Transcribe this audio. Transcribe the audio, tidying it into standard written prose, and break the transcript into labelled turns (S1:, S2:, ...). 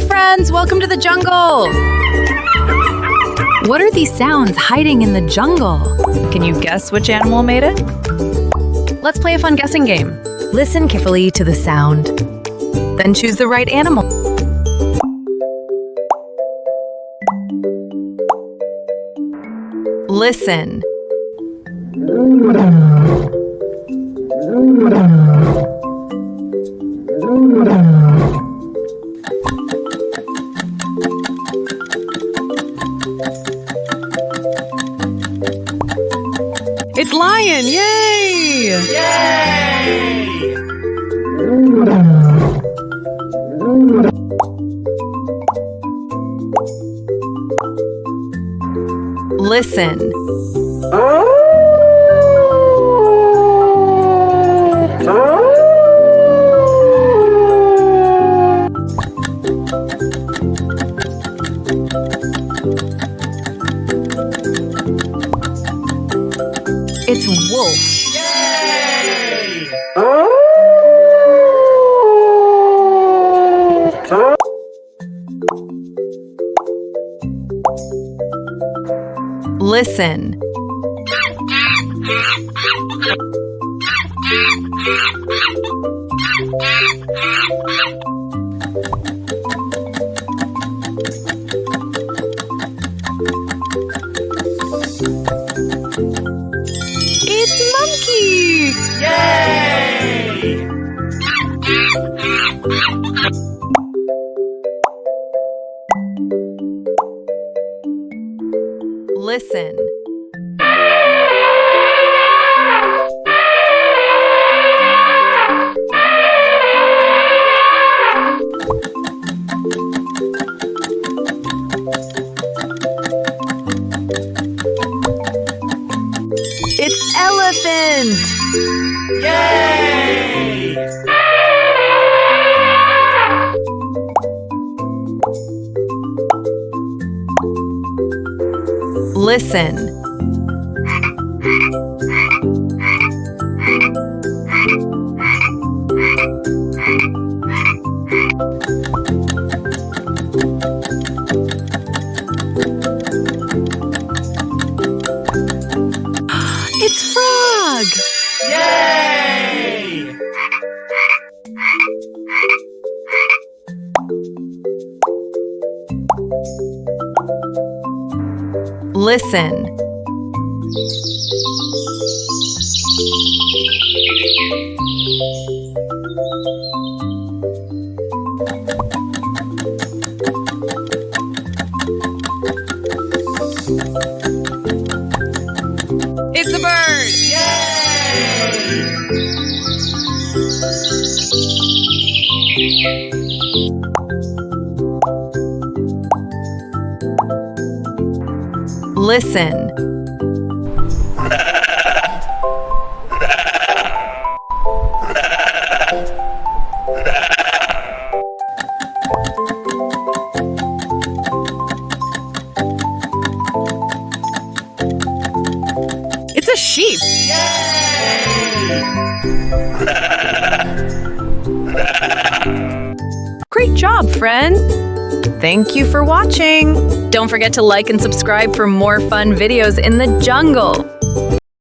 S1: Hi friends, welcome to the jungle! What are these sounds hiding in the jungle? Can you guess which animal made it? Let's play a fun guessing game. Listen carefully to the sound. Then choose the right animal. Listen. It's lion! Yay!
S2: Yay!
S1: Listen. It's wolf.
S2: Yay!
S1: Listen. It's monkey!
S2: Yay!
S1: Listen. It's elephant!
S2: Yay!
S1: Listen. It's frog!
S2: Yay!
S1: Listen. It's a bird! Listen. It's a sheep. Great job, friend. Thank you for watching. Don't forget to like and subscribe for more fun videos in the jungle.